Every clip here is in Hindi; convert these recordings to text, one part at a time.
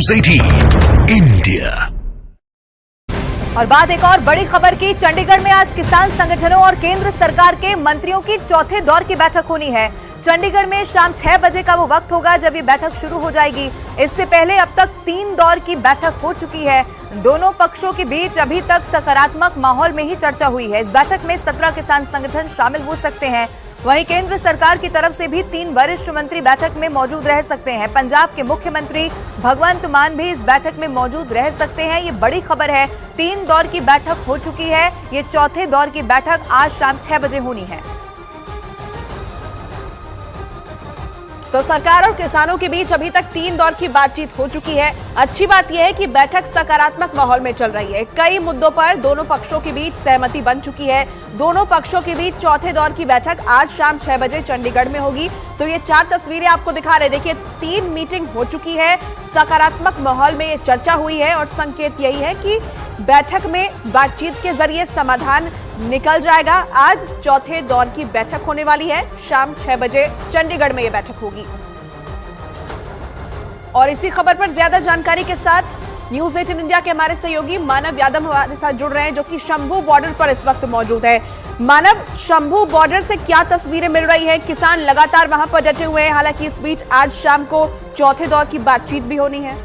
News 18 India. और बात एक और बड़ी खबर की। चंडीगढ़ में आज किसान संगठनों और केंद्र सरकार के मंत्रियों की चौथे दौर की बैठक होनी है। चंडीगढ़ में शाम 6 बजे का वो वक्त होगा जब ये बैठक शुरू हो जाएगी। इससे पहले अब तक 3 दौर की बैठक हो चुकी है। दोनों पक्षों के बीच अभी तक सकारात्मक माहौल में ही चर्चा हुई है। इस बैठक में 17 किसान संगठन शामिल हो सकते हैं। वहीं केंद्र सरकार की तरफ से भी 3 वरिष्ठ मंत्री बैठक में मौजूद रह सकते हैं। पंजाब के मुख्यमंत्री भगवंत मान भी इस बैठक में मौजूद रह सकते हैं। ये बड़ी खबर है। 3 दौर की बैठक हो चुकी है। ये चौथे दौर की बैठक आज शाम 6 बजे होनी है। तो सरकार और किसानों के बीच अभी तक 3 दौर की बातचीत हो चुकी है। अच्छी बात यह है कि बैठक सकारात्मक माहौल में चल रही है। कई मुद्दों पर दोनों पक्षों के बीच सहमति बन चुकी है। दोनों पक्षों के बीच चौथे दौर की बैठक आज शाम 6 बजे चंडीगढ़ में होगी। तो ये 4 तस्वीरें आपको दिखा रहे। देखिए, 3 मीटिंग हो चुकी है। सकारात्मक माहौल में ये चर्चा हुई है और संकेत यही है कि बैठक में बातचीत के जरिए समाधान निकल जाएगा। आज चौथे दौर की बैठक होने वाली है। शाम 6 बजे चंडीगढ़ में यह बैठक होगी। और इसी खबर पर ज्यादा जानकारी के साथ न्यूज़ 18 इंडिया के हमारे सहयोगी मानव यादव हमारे साथ जुड़ रहे हैं, जो कि शंभू बॉर्डर पर इस वक्त मौजूद है। मानव, शंभू बॉर्डर से क्या तस्वीरें मिल रही है? किसान लगातार वहां पर डटे हुए हैं। हालांकि इस बीच आज शाम को चौथे दौर की बातचीत भी होनी है।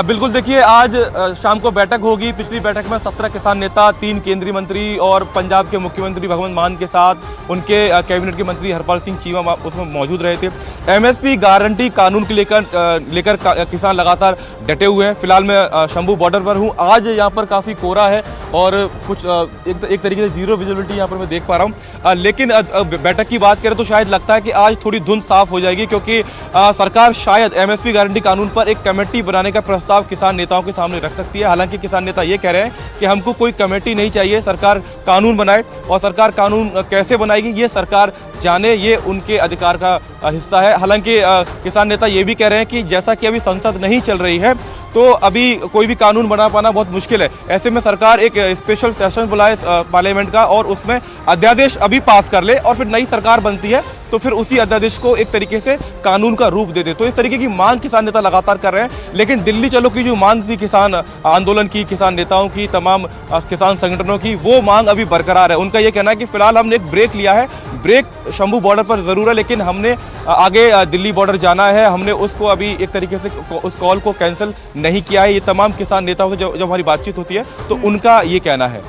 बिल्कुल, देखिए, आज शाम को बैठक होगी। पिछली बैठक में 17 किसान नेता, 3 केंद्रीय मंत्री और पंजाब के मुख्यमंत्री भगवंत मान के साथ उनके कैबिनेट के मंत्री हरपाल सिंह चीमा उसमें मौजूद रहे थे। एमएसपी गारंटी कानून के लेकर किसान लगातार डटे हुए हैं। फिलहाल मैं शंभू बॉर्डर पर हूं। आज यहां पर काफ़ी कोहरा है और कुछ एक तरीके से जीरो विजिबिलिटी यहां पर मैं देख पा रहा हूं। लेकिन बैठक की बात करें तो शायद लगता है कि आज थोड़ी धुंध साफ हो जाएगी, क्योंकि सरकार शायद एमएसपी गारंटी कानून पर एक कमेटी बनाने का प्रस्ताव किसान नेताओं के सामने रख सकती है। हालांकि किसान नेता ये कह रहे हैं कि हमको कोई कमेटी नहीं चाहिए, सरकार कानून बनाए। और सरकार कानून कैसे बनाएगी ये सरकार जाने, ये उनके अधिकार का हिस्सा है। हालांकि किसान नेता ये भी कह रहे हैं कि जैसा कि अभी संसद नहीं चल रही है तो अभी कोई भी कानून बना पाना बहुत मुश्किल है। ऐसे में सरकार एक स्पेशल सेशन बुलाए पार्लियामेंट का और उसमें अध्यादेश अभी पास कर ले और फिर नई सरकार बनती है तो फिर उसी अध्यादेश को एक तरीके से कानून का रूप दे दे। तो इस तरीके की मांग किसान नेता लगातार कर रहे हैं। लेकिन दिल्ली चलो की जो मांग थी किसान आंदोलन की, किसान नेताओं की, तमाम किसान संगठनों की, वो मांग अभी बरकरार है। उनका ये कहना है कि फिलहाल हमने एक ब्रेक लिया है। ब्रेक शंभू बॉर्डर पर जरूर है, लेकिन हमने आगे दिल्ली बॉर्डर जाना है। हमने उसको अभी एक तरीके से उस कॉल को कैंसिल नहीं किया है। ये तमाम किसान नेताओं से जब हमारी बातचीत होती है तो उनका ये कहना है।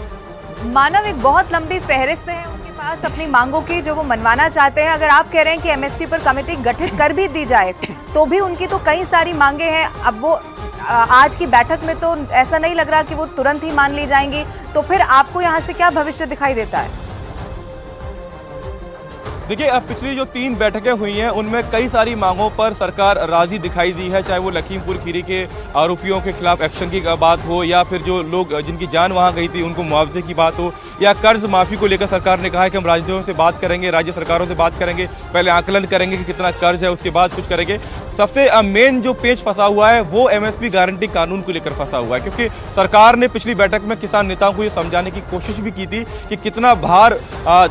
मानव, एक बहुत लंबी फहरिस्त है उनके पास अपनी मांगों की जो वो मनवाना चाहते हैं। अगर आप कह रहे हैं कि एमएसपी पर कमेटी गठित कर भी दी जाए तो भी उनकी तो कई सारी मांगे हैं। अब वो आज की बैठक में तो ऐसा नहीं लग रहा कि वो तुरंत ही मान ली जाएंगी। तो फिर आपको यहाँ से क्या भविष्य दिखाई देता है? देखिए, अब पिछली जो 3 बैठकें हुई हैं उनमें कई सारी मांगों पर सरकार राजी दिखाई दी है। चाहे वो लखीमपुर खीरी के आरोपियों के खिलाफ एक्शन की बात हो, या फिर जो लोग जिनकी जान वहां गई थी उनको मुआवजे की बात हो, या कर्ज माफी को लेकर सरकार ने कहा है कि हम राज्यों से बात करेंगे, राज्य सरकारों से बात करेंगे, पहले आकलन करेंगे कि कितना कर्ज है, उसके बाद कुछ करेंगे। सबसे मेन जो पेच फंसा हुआ है वो एमएसपी गारंटी कानून को लेकर फंसा हुआ है, क्योंकि सरकार ने पिछली बैठक में किसान नेताओं को ये समझाने की कोशिश भी की थी कि कितना भार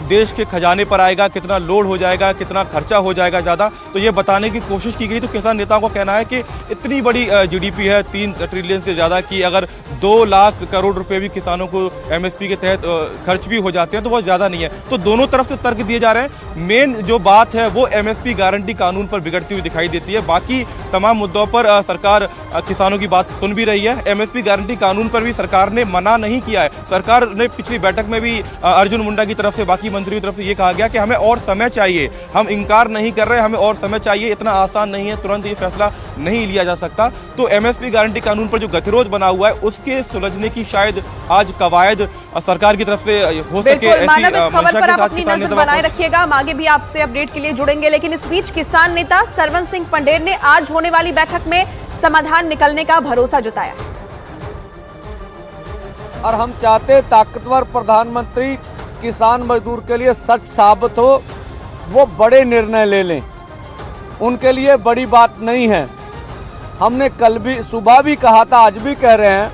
देश के खजाने पर आएगा, कितना लोड हो जाएगा, कितना खर्चा हो जाएगा ज़्यादा, तो ये बताने की कोशिश की गई। तो किसान नेताओं का कहना है कि इतनी बड़ी जीडीपी है 3 ट्रिलियन से ज़्यादा की, अगर 2 लाख करोड़ रुपए भी किसानों को एमएसपी के तहत खर्च भी हो जाते हैं तो बहुत ज़्यादा नहीं है। तो दोनों तरफ से तर्क दिए जा रहे हैं। मेन जो बात है वो एमएसपी गारंटी कानून पर बिगड़ती हुई दिखाई देती है। बाकी तमाम मुद्दों पर सरकार किसानों की बात सुन भी रही है। एमएसपी गारंटी कानून पर भी सरकार ने मना नहीं किया है। सरकार ने पिछली बैठक में भी अर्जुन मुंडा की तरफ से, बाकी मंत्रियों की तरफ से ये कहा गया कि हमें और समय चाहिए। हम इंकार नहीं कर रहे, हमें और समय चाहिए, इतना आसान नहीं है, तुरंत ये फैसला नहीं लिया जा सकता। तो एमएसपी गारंटी कानून पर जो गतिरोध बना हुआ है उसके सुलझने की शायद आज कवायद सरकार की तरफ से हो सके। मानव, इस खबर पर आप अपनी नजर बनाए रखिएगा। हम आगे भी आपसे अपडेट के लिए जुड़ेंगे। लेकिन इस बीच किसान नेता सरवन सिंह पंडेर ने आज होने वाली बैठक में समाधान निकलने का भरोसा जताया। और हम चाहते ताकतवर प्रधानमंत्री किसान मजदूर के लिए सच साबित हो, वो बड़े निर्णय ले लें। उनके लिए बड़ी बात नहीं है। हमने कल भी सुबह भी कहा था, आज भी कह रहे हैं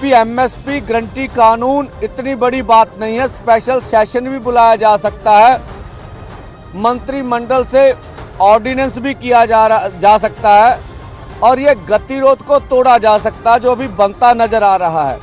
कि एमएसपी गारंटी कानून इतनी बड़ी बात नहीं है। स्पेशल सेशन भी बुलाया जा सकता है। मंत्रिमंडल से ऑर्डिनेंस भी किया जा सकता है और ये गतिरोध को तोड़ा जा सकता है जो अभी बनता नजर आ रहा है।